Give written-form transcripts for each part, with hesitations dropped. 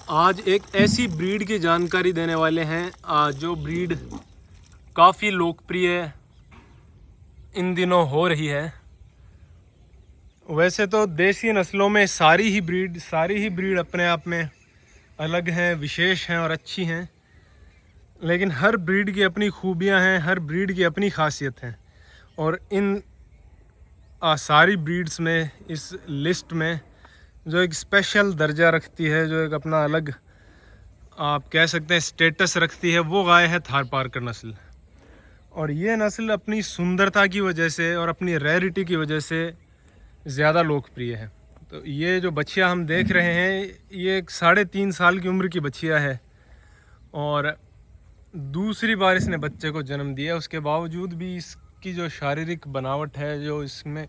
आज एक ऐसी ब्रीड की जानकारी देने वाले हैं जो ब्रीड काफ़ी लोकप्रिय इन दिनों हो रही है। वैसे तो देसी नस्लों में सारी ही ब्रीड अपने आप में अलग हैं, विशेष हैं और अच्छी हैं। लेकिन हर ब्रीड की अपनी खूबियां हैं, हर ब्रीड की अपनी खासियत है। और इन सारी ब्रीड्स में, इस लिस्ट में जो एक स्पेशल दर्जा रखती है, जो एक अपना अलग आप कह सकते हैं स्टेटस रखती है, वो गाय है थारपारकर नस्ल। और ये नस्ल अपनी सुंदरता की वजह से और अपनी रेयरिटी की वजह से ज़्यादा लोकप्रिय है। तो ये जो बछिया हम देख रहे हैं, ये एक 3.5 साल की उम्र की बछिया है और दूसरी बार इसने बच्चे को जन्म दिया। उसके बावजूद भी इसकी जो शारीरिक बनावट है, जो इसमें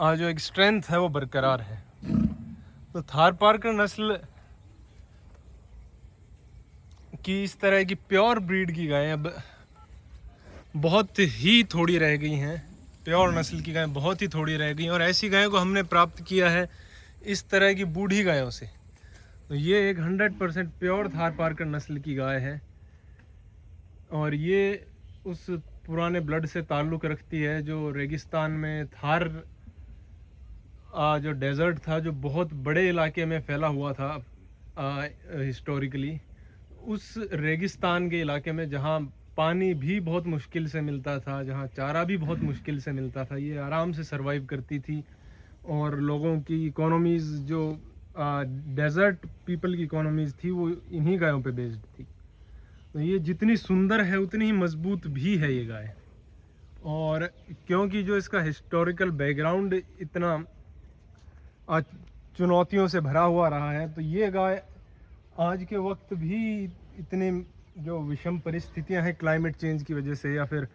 जो एक स्ट्रेंथ है, वो बरकरार है। तो थारपारकर नस्ल की इस तरह की प्योर ब्रीड की गायें अब बहुत ही थोड़ी रह गई हैं। प्योर नस्ल की गायें बहुत ही थोड़ी रह गई, और ऐसी गायों को हमने प्राप्त किया है इस तरह की बूढ़ी गायों से। तो ये एक 100% प्योर थारपारकर नस्ल की गाय है और ये उस पुराने ब्लड से ताल्लुक़ रखती है जो रेगिस्तान में थार जो डेज़र्ट था, जो बहुत बड़े इलाके में फैला हुआ था हिस्टोरिकली, उस रेगिस्तान के इलाके में जहाँ पानी भी बहुत मुश्किल से मिलता था, जहाँ चारा भी बहुत मुश्किल से मिलता था, ये आराम से सरवाइव करती थी। और लोगों की इकोनॉमीज़, जो डेज़र्ट पीपल की इकोनॉमीज़ थी, वो इन्हीं गायों पे बेस्ड थी। तो ये जितनी सुंदर है उतनी ही मजबूत भी है ये गाय। और क्योंकि जो इसका हिस्टोरिकल बैकग्राउंड इतना चुनौतियों से भरा हुआ रहा है, तो ये गाय आज के वक्त भी इतने जो विषम परिस्थितियां हैं क्लाइमेट चेंज की वजह से, या फिर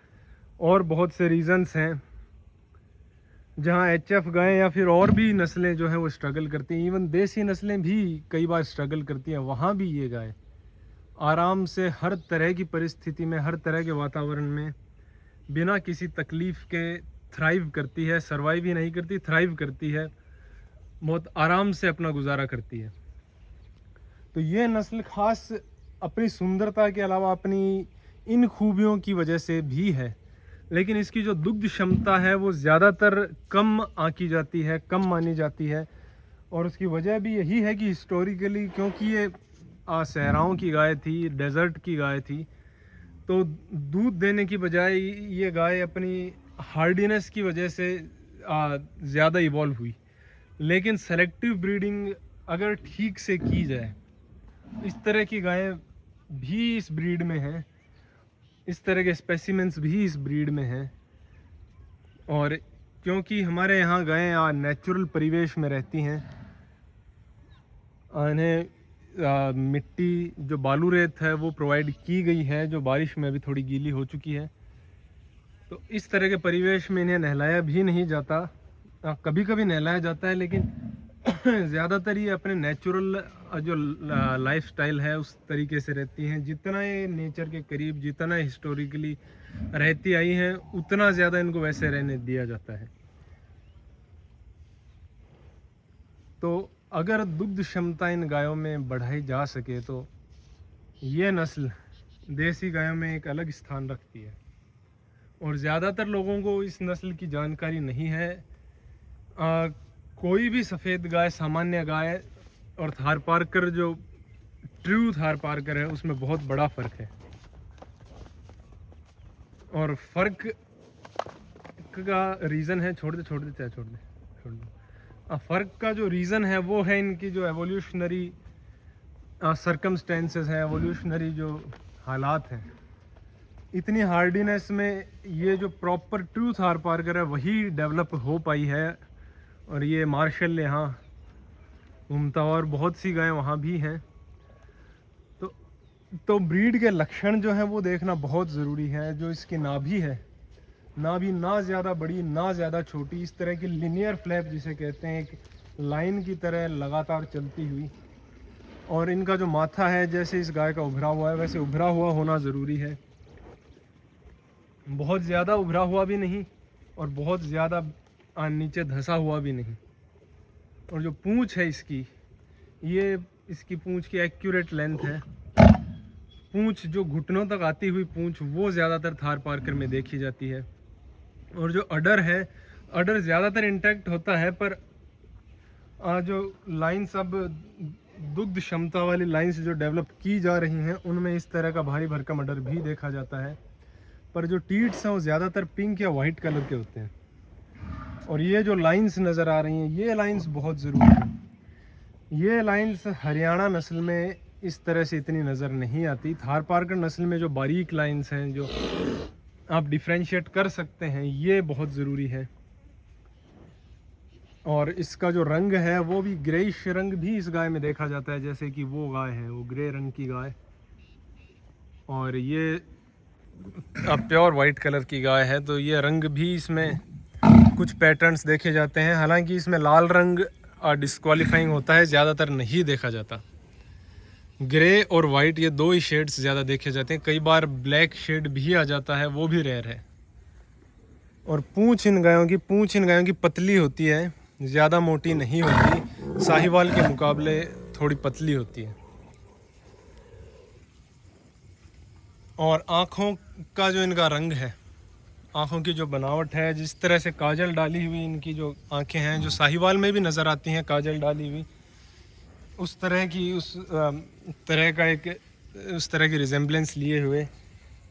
और बहुत से रीजंस हैं जहां एचएफ गायें या फिर और भी नस्लें जो हैं वो स्ट्रगल करती हैं, इवन देसी नस्लें भी कई बार स्ट्रगल करती हैं, वहाँ भी ये गाय आराम से हर तरह की परिस्थिति में, हर तरह के वातावरण में बिना किसी तकलीफ़ के थ्राइव करती है। सर्वाइव ही नहीं करती, थ्राइव करती है, बहुत आराम से अपना गुजारा करती है। तो ये नस्ल खास अपनी सुंदरता के अलावा अपनी इन खूबियों की वजह से भी है, लेकिन इसकी जो दुग्ध क्षमता है वो ज़्यादातर कम आंकी जाती है, कम मानी जाती है। और उसकी वजह भी यही है कि हिस्टोरिकली, क्योंकि ये सहराओं की गाय थी, डेजर्ट की गाय थी, तो दूध देने की बजाय ये गाय अपनी हार्डीनेस की वजह से ज़्यादा इवॉल्व हुई। लेकिन सेलेक्टिव ब्रीडिंग अगर ठीक से की जाए, इस तरह की गायें भी इस ब्रीड में हैं, इस तरह के स्पेसिमेंस भी इस ब्रीड में हैं। और क्योंकि हमारे यहाँ गायें नेचुरल परिवेश में रहती हैं, इन्हें मिट्टी जो बालू रेत है वो प्रोवाइड की गई है, जो बारिश में अभी थोड़ी गीली हो चुकी है, तो इस तरह के परिवेश में इन्हें नहलाया भी नहीं जाता। कभी कभी नहलाया जाता है, लेकिन ज़्यादातर ये अपने नेचुरल जो लाइफस्टाइल है उस तरीके से रहती हैं। जितना ये नेचर के करीब, जितना हिस्टोरिकली रहती आई हैं, उतना ज़्यादा इनको वैसे रहने दिया जाता है। तो अगर दुग्ध क्षमता इन गायों में बढ़ाई जा सके तो ये नस्ल देसी गायों में एक अलग स्थान रखती है। और ज़्यादातर लोगों को इस नस्ल की जानकारी नहीं है। कोई भी सफ़ेद गाय, सामान्य गाय, और थारपारकर जो ट्रू थारपारकर है, उसमें बहुत बड़ा फ़र्क है। और फ़र्क का रीज़न है, छोड़ दे। फ़र्क का जो रीज़न है वो है इनकी जो एवोल्यूशनरी सर्कमस्टेंसेस हैं, एवोल्यूशनरी जो हालात हैं। इतनी हार्डीनेस में ये जो प्रॉपर ट्रू थारपारकर है वही डेवलप हो पाई है। और ये मार्शल यहाँ घूमता, और बहुत सी गायें वहाँ भी हैं। तो ब्रीड के लक्षण जो हैं वो देखना बहुत ज़रूरी है। जो इसकी नाभि है, नाभि ना ज़्यादा बड़ी ना ज़्यादा छोटी, इस तरह की लिनियर फ्लैप जिसे कहते हैं, एक लाइन की तरह लगातार चलती हुई। और इनका जो माथा है, जैसे इस गाय का उभरा हुआ है वैसे उभरा हुआ होना ज़रूरी है। बहुत ज़्यादा उभरा हुआ भी नहीं और बहुत ज़्यादा नीचे धंसा हुआ भी नहीं। और जो पूँछ है इसकी, ये इसकी पूंछ की एक्यूरेट लेंथ है। पूंछ जो घुटनों तक आती हुई पूंछ वो ज़्यादातर थार पार्कर में देखी जाती है। और जो अडर है, अडर ज़्यादातर इंटैक्ट होता है, पर जो लाइंस अब दुग्ध क्षमता वाली लाइंस जो डेवलप की जा रही हैं उनमें इस तरह का भारी भरकम अडर भी देखा जाता है। पर जो टीट्स हैं वो ज़्यादातर पिंक या वाइट कलर के होते हैं। और ये जो लाइंस नज़र आ रही हैं, ये लाइंस बहुत ज़रूरी है। ये लाइंस हरियाणा नस्ल में इस तरह से इतनी नज़र नहीं आती। थार पार्कर नस्ल में जो बारीक लाइंस हैं जो आप डिफ्रेंशिएट कर सकते हैं, ये बहुत ज़रूरी है। और इसका जो रंग है वो भी ग्रेइश रंग भी इस गाय में देखा जाता है, जैसे कि वो गाय है वो ग्रे रंग की गाय, और ये अब प्योर वाइट कलर की गाय है। तो ये रंग भी इसमें कुछ पैटर्न्स देखे जाते हैं। हालांकि इसमें लाल रंग डिस्क्वालीफाइंग होता है, ज़्यादातर नहीं देखा जाता। ग्रे और वाइट ये दो ही शेड्स ज़्यादा देखे जाते हैं। कई बार ब्लैक शेड भी आ जाता है, वो भी रेयर है। और पूंछ इन गायों की पतली होती है, ज़्यादा मोटी नहीं होती। साहिवाल के मुकाबले थोड़ी पतली होती है। और आँखों का जो इनका रंग है, आँखों की जो बनावट है, जिस तरह से काजल डाली हुई इनकी जो आँखें हैं, जो साहिवाल में भी नज़र आती हैं काजल डाली हुई, उस तरह की उस तरह की रिजेम्बलेंस लिए हुए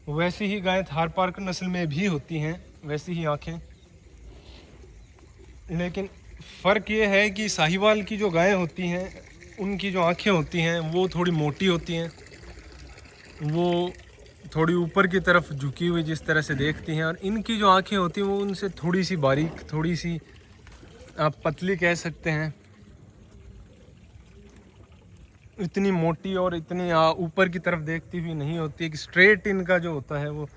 वैसी ही गाय थार पार्कर नस्ल में भी होती हैं, वैसी ही आँखें। लेकिन फ़र्क ये है कि साहिवाल की जो गायें होती हैं उनकी जो आँखें होती हैं वो थोड़ी मोटी होती हैं, वो थोड़ी ऊपर की तरफ झुकी हुई जिस तरह से देखती हैं। और इनकी जो आँखें होती हैं वो उनसे थोड़ी सी बारीक, थोड़ी सी आप पतली कह सकते हैं। इतनी मोटी और इतनी ऊपर की तरफ देखती हुई नहीं होती है। कि स्ट्रेट इनका जो होता है वो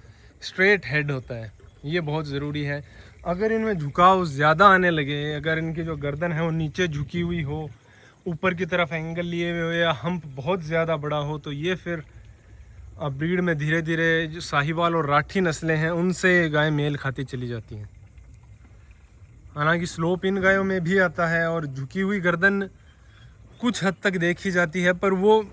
स्ट्रेट हेड होता है, ये बहुत ज़रूरी है। अगर इनमें झुकाव ज़्यादा आने लगे, अगर इनकी जो गर्दन है वो नीचे झुकी हुई हो, ऊपर की तरफ एंगल लिए हुए हो, या हम्प बहुत ज़्यादा बड़ा हो, तो ये फिर ब्रीड में धीरे धीरे जो साहिवाल और राठी नस्लें हैं उनसे गाय मेल खाती चली जाती हैं। हालांकि स्लोप इन गायों में भी आता है और झुकी हुई गर्दन कुछ हद तक देखी जाती है, पर वो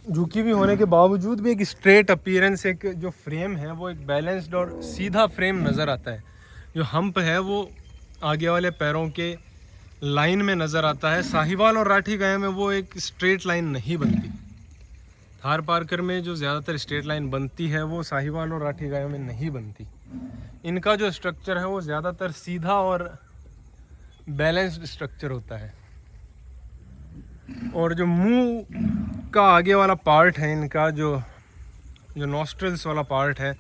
झुकी हुई होने के बावजूद भी एक स्ट्रेट अपीयरेंस, एक जो फ्रेम है वो एक बैलेंस्ड और सीधा फ्रेम नज़र आता है। जो हम्प है वो आगे वाले पैरों के लाइन में नज़र आता है। साहिवाल और राठी गायों में वो एक स्ट्रेट लाइन नहीं बनती। थार पार्कर में जो ज़्यादातर स्ट्रेट लाइन बनती है वो साहिवाल और राठी गायों में नहीं बनती। इनका जो स्ट्रक्चर है वो ज़्यादातर सीधा और बैलेंस्ड स्ट्रक्चर होता है। और जो मुंह का आगे वाला पार्ट है इनका, जो नॉस्ट्रल्स वाला पार्ट है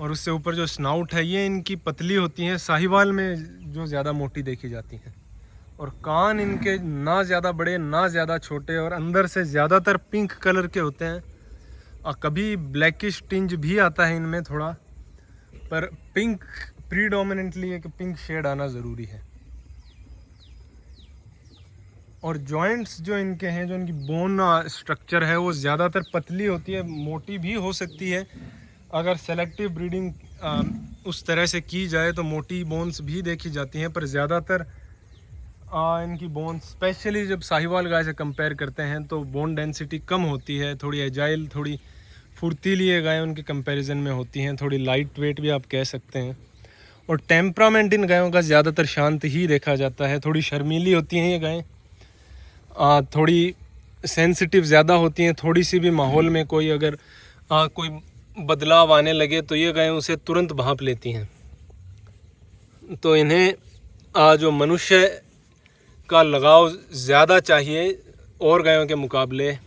और उससे ऊपर जो स्नाउट है, ये इनकी पतली होती हैं। साहिवाल में जो ज़्यादा मोटी देखी जाती हैं। और कान इनके ना ज़्यादा बड़े ना ज़्यादा छोटे, और अंदर से ज़्यादातर पिंक कलर के होते हैं। और कभी ब्लैकिश टिंज भी आता है इनमें थोड़ा, पर पिंक प्रीडोमिनेंटली एक पिंक शेड आना ज़रूरी है। और जॉइंट्स जो इनके हैं, जो इनकी बोन स्ट्रक्चर है वो ज़्यादातर पतली होती है, मोटी भी हो सकती है। अगर सेलेक्टिव ब्रीडिंग उस तरह से की जाए तो मोटी बोन्स भी देखी जाती हैं, पर ज़्यादातर इनकी बोन्स, स्पेशली जब साहिवाल गाय से कंपेयर करते हैं तो बोन डेंसिटी कम होती है। थोड़ी एजाइल, थोड़ी फुर्तीली ये गायें उनके कंपैरिजन में होती हैं, थोड़ी लाइट वेट भी आप कह सकते हैं। और टेम्परामेंट इन गायों का ज़्यादातर शांत ही देखा जाता है। थोड़ी शर्मीली होती हैं ये गायें, थोड़ी सेंसिटिव ज़्यादा होती हैं। थोड़ी सी भी माहौल में कोई अगर कोई बदलाव आने लगे तो ये गायें उसे तुरंत भांप लेती हैं। तो इन्हें जो मनुष्य का लगाव ज़्यादा चाहिए, और गायों के मुकाबले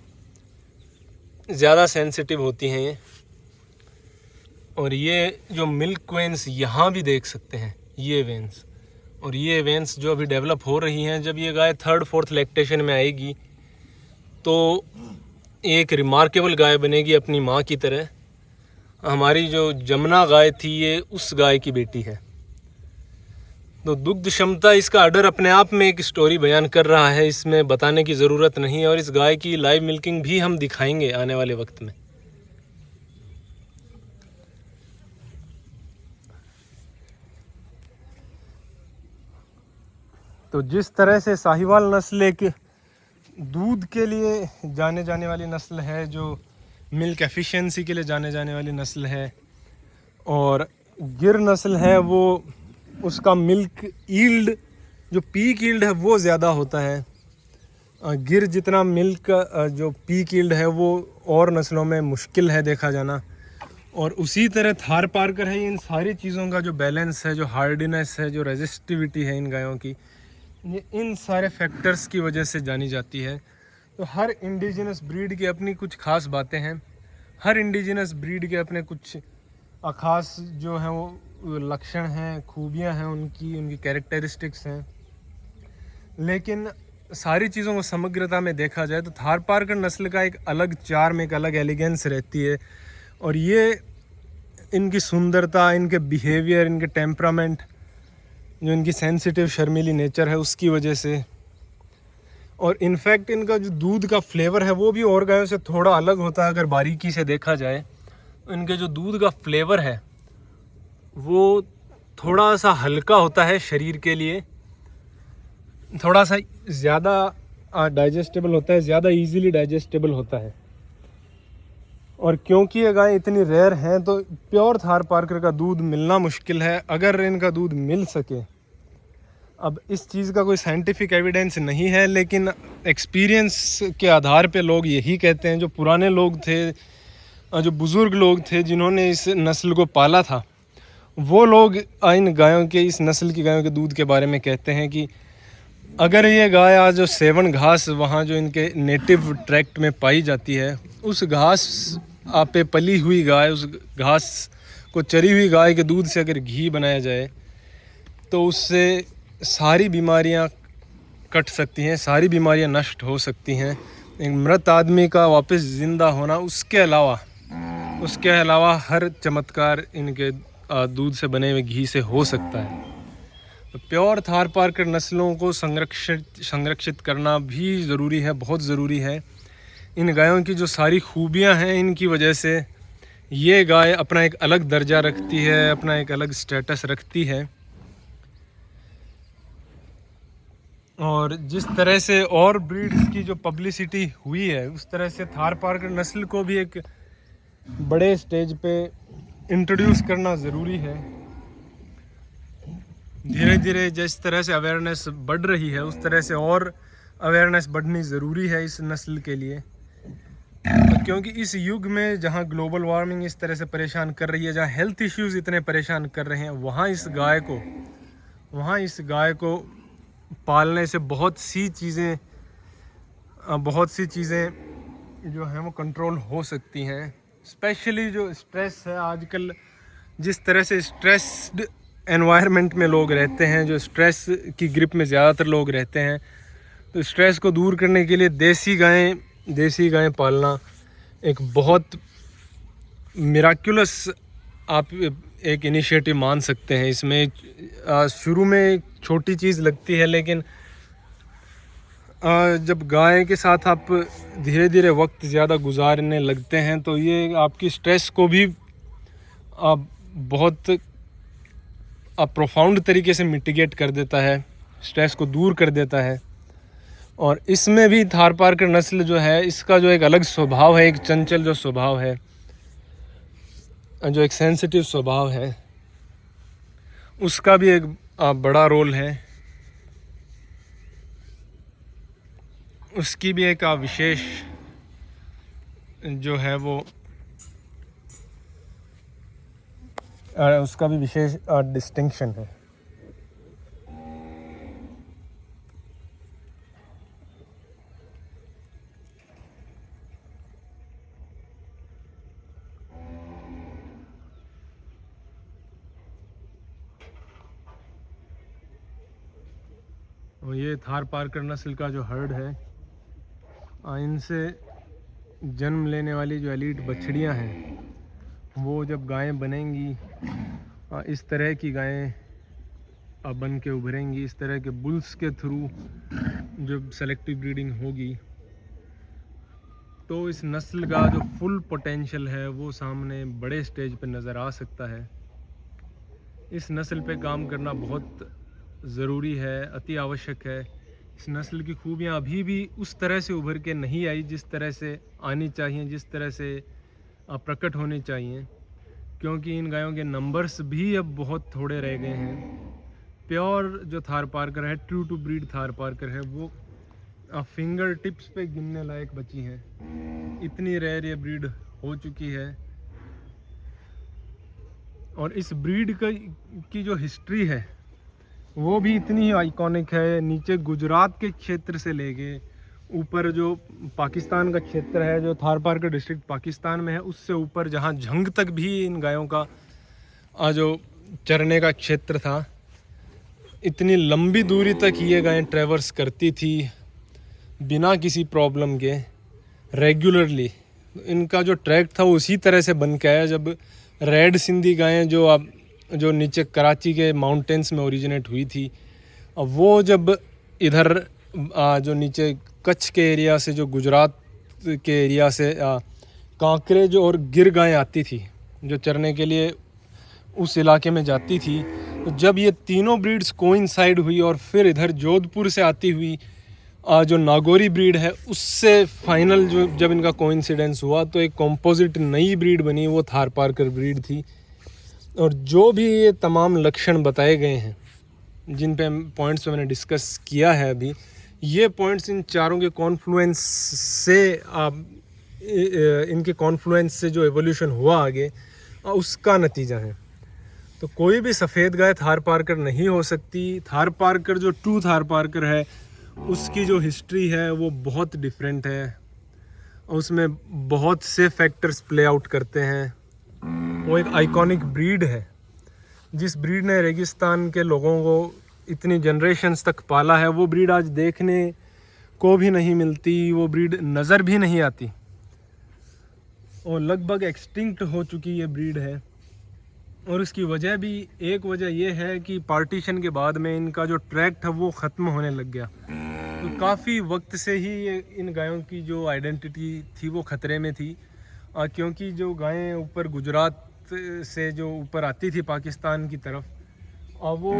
ज़्यादा सेंसिटिव होती हैं ये। और ये जो मिल्क वेन्स यहाँ भी देख सकते हैं, ये वेन्स, और ये वेन्स जो अभी डेवलप हो रही हैं, जब ये गाय 3rd-4th लैक्टेशन में आएगी तो एक रिमार्केबल गाय बनेगी अपनी माँ की तरह। हमारी जो जमुना गाय थी ये उस गाय की बेटी है। तो दुग्ध क्षमता, इसका अडर अपने आप में एक स्टोरी बयान कर रहा है, इसमें बताने की ज़रूरत नहीं है। और इस गाय की लाइव मिल्किंग भी हम दिखाएंगे आने वाले वक्त में। तो जिस तरह से साहिवाल नस्ल एक दूध के लिए जाने जाने वाली नस्ल है, जो मिल्क एफिशिएंसी के लिए जाने जाने वाली नस्ल है। और गिर नस्ल है वो, उसका मिल्क ईल्ड जो पीक ईल्ड है वो ज़्यादा होता है। गिर जितना मिल्क जो पीक ईल्ड है वो और नस्लों में मुश्किल है देखा जाना। और उसी तरह थार पारकर है, इन सारी चीज़ों का जो बैलेंस है, जो हार्डीनेस है, जो रेजिस्टिविटी है इन गायों की, ये इन सारे फैक्टर्स की वजह से जानी जाती है। तो हर इंडिजिनस ब्रीड की अपनी कुछ ख़ास बातें हैं, हर इंडिजिनस ब्रीड के अपने कुछ ख़ास जो हैं वो लक्षण हैं, खूबियां हैं, उनकी कैरेक्टरिस्टिक्स हैं। लेकिन सारी चीज़ों को समग्रता में देखा जाए तो थार पारकर नस्ल का एक अलग चार्म, एक अलग एलिगेंस रहती है। और ये इनकी सुंदरता, इनके बिहेवियर, इनके टेम्परामेंट, जो इनकी सेंसिटिव शर्मीली नेचर है उसकी वजह से, और इनफैक्ट इनका जो दूध का फ्लेवर है वो भी और गायों से थोड़ा अलग होता है। अगर बारीकी से देखा जाए तो इनके जो दूध का फ्लेवर है वो थोड़ा सा हल्का होता है शरीर के लिए, थोड़ा सा ज़्यादा डाइजेस्टेबल होता है, ज़्यादा इजीली डाइजेस्टेबल होता है। और क्योंकि ये गाय इतनी रेयर हैं तो प्योर थार पारकर का दूध मिलना मुश्किल है। अगर इनका दूध मिल सके, अब इस चीज़ का कोई साइंटिफिक एविडेंस नहीं है, लेकिन एक्सपीरियंस के आधार पे लोग यही कहते हैं, जो पुराने लोग थे, जो बुज़ुर्ग लोग थे जिन्होंने इस नस्ल को पाला था, वो लोग इन गायों के, इस नस्ल की गायों के दूध के बारे में कहते हैं कि अगर ये गाय आज जो सेवन घास वहाँ जो इनके नेटिव ट्रैक्ट में पाई जाती है, उस घास पे पली हुई गाय, उस घास को चरी हुई गाय के दूध से अगर घी बनाया जाए तो उससे सारी बीमारियां कट सकती हैं, सारी बीमारियां नष्ट हो सकती हैं। एक मृत आदमी का वापस ज़िंदा होना, उसके अलावा हर चमत्कार इनके दूध से बने हुए घी से हो सकता है। तो प्योर थार पारकर नस्लों को संरक्षित करना भी ज़रूरी है, बहुत ज़रूरी है। इन गायों की जो सारी खूबियां हैं, इनकी वजह से ये गाय अपना एक अलग दर्जा रखती है, अपना एक अलग स्टेटस रखती है। और जिस तरह से और ब्रीड्स की जो पब्लिसिटी हुई है, उस तरह से थार पारकर नस्ल को भी एक बड़े स्टेज पे इंट्रोड्यूस करना ज़रूरी है। धीरे धीरे जिस तरह से अवेयरनेस बढ़ रही है, उस तरह से और अवेयरनेस बढ़नी ज़रूरी है इस नस्ल के लिए। तो क्योंकि इस युग में जहाँ ग्लोबल वार्मिंग इस तरह से परेशान कर रही है, जहाँ हेल्थ इश्यूज़ इतने परेशान कर रहे हैं, वहाँ इस गाय को पालने से बहुत सी चीज़ें जो हैं वो कंट्रोल हो सकती हैं। स्पेशली जो स्ट्रेस है आजकल, जिस तरह से स्ट्रेस्ड एनवायरनमेंट में लोग रहते हैं, जो स्ट्रेस की ग्रिप में ज़्यादातर लोग रहते हैं, तो स्ट्रेस को दूर करने के लिए देसी गायें पालना एक बहुत मिराक्युलस आप एक इनिशिएटिव मान सकते हैं। इसमें शुरू में एक छोटी चीज़ लगती है, लेकिन जब गाय के साथ आप धीरे धीरे वक्त ज़्यादा गुजारने लगते हैं तो ये आपकी स्ट्रेस को भी बहुत प्रोफाउंड तरीके से मिटिगेट कर देता है, स्ट्रेस को दूर कर देता है। और इसमें भी थार पारकर नस्ल जो है, इसका जो एक अलग स्वभाव है, एक चंचल जो स्वभाव है, जो एक सेंसिटिव स्वभाव है, उसका भी एक बड़ा रोल है। उसकी भी एक विशेष जो है वो उसका भी विशेष डिस्टिंक्शन है। और ये थार पारकर नस्ल का जो हर्ड है, इनसे जन्म लेने वाली जो एलीट बछड़ियां हैं, वो जब गायें बनेंगी, इस तरह की गायें बन के उभरेंगी, इस तरह के बुल्स के थ्रू जब सेलेक्टिव ब्रीडिंग होगी, तो इस नस्ल का जो फुल पोटेंशियल है वो सामने बड़े स्टेज पे नज़र आ सकता है। इस नस्ल पे काम करना बहुत ज़रूरी है, अति आवश्यक है, इस नस्ल की खूबियाँ अभी भी उस तरह से उभर के नहीं आई जिस तरह से आनी चाहिए, जिस तरह से प्रकट होनी चाहिए, क्योंकि इन गायों के नंबर्स भी अब बहुत थोड़े रह गए हैं। प्योर जो थार पार्कर है, true to breed Thar Parkar है, वो फिंगर टिप्स पे गिनने लायक बची हैं। इतनी रेयर ये ब्रीड हो चुकी है। और इस ब्रीड की जो हिस्ट्री है वो भी इतनी आइकॉनिक है। नीचे गुजरात के क्षेत्र से लेके ऊपर जो पाकिस्तान का क्षेत्र है, जो थार पार्कर डिस्ट्रिक्ट पाकिस्तान में है, उससे ऊपर जहाँ झंग तक भी इन गायों का जो चरने का क्षेत्र था, इतनी लंबी दूरी तक ये गायें ट्रैवर्स करती थी बिना किसी प्रॉब्लम के, रेगुलरली। इनका जो ट्रैक था वो उसी तरह से बन के आया जब रेड सिंधी गायें जो नीचे कराची के माउंटेन्स में ओरिजिनेट हुई थी, अब वो जब इधर जो नीचे कच्छ के एरिया से, जो गुजरात के एरिया से कांकरेज और गिर गायें आती थी जो चरने के लिए उस इलाके में जाती थी, तो जब ये तीनों ब्रीड्स कोइंसाइड हुई और फिर इधर जोधपुर से आती हुई जो नागौरी ब्रीड है, उससे फाइनल जब इनका कोइंसिडेंस हुआ तो एक कॉम्पोजिट नई ब्रीड बनी, वो थार पार्कर ब्रीड थी। और जो भी ये तमाम लक्षण बताए गए हैं, जिन पे पॉइंट्स पे मैंने डिस्कस किया है अभी, ये पॉइंट्स इन चारों के कॉन्फ्लुएंस से इनके कॉन्फ्लुएंस से जो एवोल्यूशन हुआ आगे, उसका नतीजा है। तो कोई भी सफ़ेद गाय थार पार्कर नहीं हो सकती। थार पार्कर जो ट्रू थार पार्कर है, उसकी जो हिस्ट्री है वो बहुत डिफरेंट है, उसमें बहुत से फैक्टर्स प्ले आउट करते हैं। वो एक आइकॉनिक ब्रीड है, जिस ब्रीड ने रेगिस्तान के लोगों को इतनी जनरेशन्स तक पाला है, वो ब्रीड आज देखने को भी नहीं मिलती, वो ब्रीड नज़र भी नहीं आती, और लगभग एक्सटिंक्ट हो चुकी ये ब्रीड है। और उसकी वजह भी, एक वजह ये है कि पार्टीशन के बाद में इनका जो ट्रैक था वो ख़त्म होने लग गया। तो काफ़ी वक्त से ही इन गायों की जो आइडेंटिटी थी वो ख़तरे में थी, क्योंकि जो गायें ऊपर गुजरात से जो ऊपर आती थी पाकिस्तान की तरफ, और वो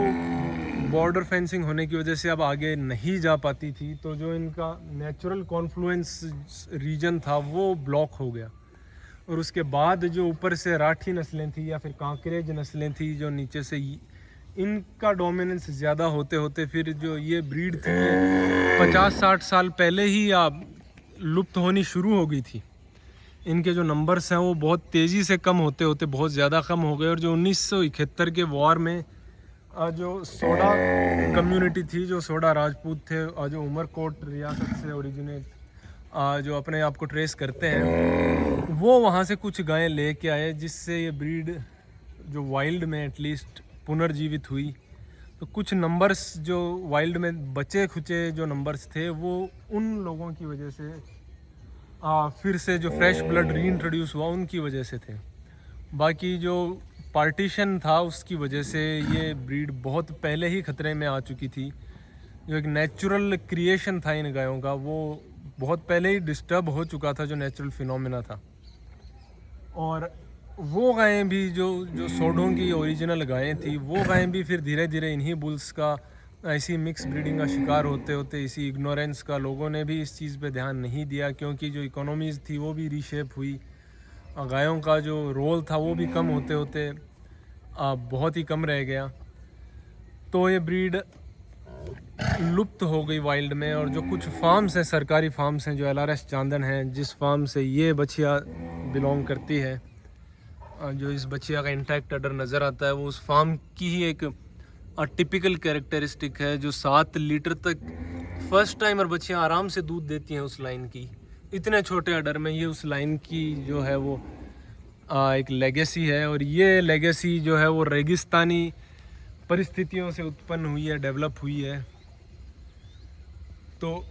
बॉर्डर फेंसिंग होने की वजह से अब आगे नहीं जा पाती थी, तो जो इनका नेचुरल कॉन्फ्लुएंस रीजन था वो ब्लॉक हो गया। और उसके बाद जो ऊपर से राठी नस्लें थी या फिर कांकरेज नस्लें थी, जो नीचे से, इनका डोमिनेंस ज़्यादा होते होते फिर जो ये ब्रीड थी 50-60 साल पहले ही लुप्त होनी शुरू हो गई थी। इनके जो नंबर्स हैं वो बहुत तेज़ी से कम होते होते बहुत ज़्यादा कम हो गए। और जो 1971 के वॉर में जो सोडा कम्युनिटी थी, जो सोडा राजपूत थे, और जो उमरकोट रियासत से ओरिजिनेट जो अपने आप को ट्रेस करते हैं, वो वहाँ से कुछ गायें लेके आए, जिससे ये ब्रीड जो वाइल्ड में एटलीस्ट पुनर्जीवित हुई। तो कुछ नंबर्स जो वाइल्ड में बचे खुचे जो नंबर्स थे, वो उन लोगों की वजह से फिर से जो फ्रेश ब्लड रीइंट्रोड्यूस हुआ उनकी वजह से थे। बाकी जो पार्टीशन था उसकी वजह से ये ब्रीड बहुत पहले ही ख़तरे में आ चुकी थी। जो एक नेचुरल क्रिएशन था इन गायों का, वो बहुत पहले ही डिस्टर्ब हो चुका था, जो नेचुरल फिनोमेना था। और वो गायें भी जो सोडों की ओरिजिनल गायें थी, वो गायें भी फिर धीरे धीरे इन्हीं बुल्स का, ऐसी मिक्स ब्रीडिंग का शिकार होते होते, इसी इग्नोरेंस का, लोगों ने भी इस चीज़ पे ध्यान नहीं दिया, क्योंकि जो इकोनॉमीज़ थी वो भी रीशेप हुई, गायों का जो रोल था वो भी कम होते होते बहुत ही कम रह गया। तो ये ब्रीड लुप्त हो गई वाइल्ड में। और जो कुछ फार्म्स हैं, सरकारी फार्म्स हैं, जो LRS चांदन हैं, जिस फार्म से ये बछिया बिलोंग करती है, जो इस बछिया का इंटैक्ट अडर नज़र आता है, वो उस फार्म की ही एक टिपिकल कैरेक्टरिस्टिक है, जो 7 लीटर तक फर्स्ट टाइमर बच्चियाँ आराम से दूध देती हैं उस लाइन की। इतने छोटे अडर में ये उस लाइन की जो है वो एक लेगेसी है। और ये लेगेसी जो है वो रेगिस्तानी परिस्थितियों से उत्पन्न हुई है, डेवलप हुई है। तो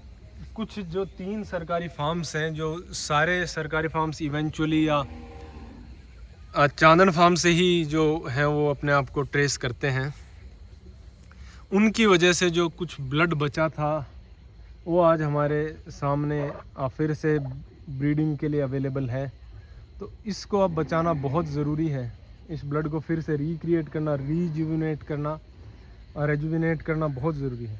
कुछ जो 3 सरकारी फार्म्स हैं, जो सारे सरकारी फार्म्स इवेंचुअली या चांदन फार्म से ही जो हैं वो अपने आप को ट्रेस करते हैं, उनकी वजह से जो कुछ ब्लड बचा था वो आज हमारे सामने फिर से ब्रीडिंग के लिए अवेलेबल है। तो इसको अब बचाना बहुत ज़रूरी है। इस ब्लड को फिर से रिक्रिएट करना, रीजुविनेट करना और रेजुविनेट करना बहुत ज़रूरी है।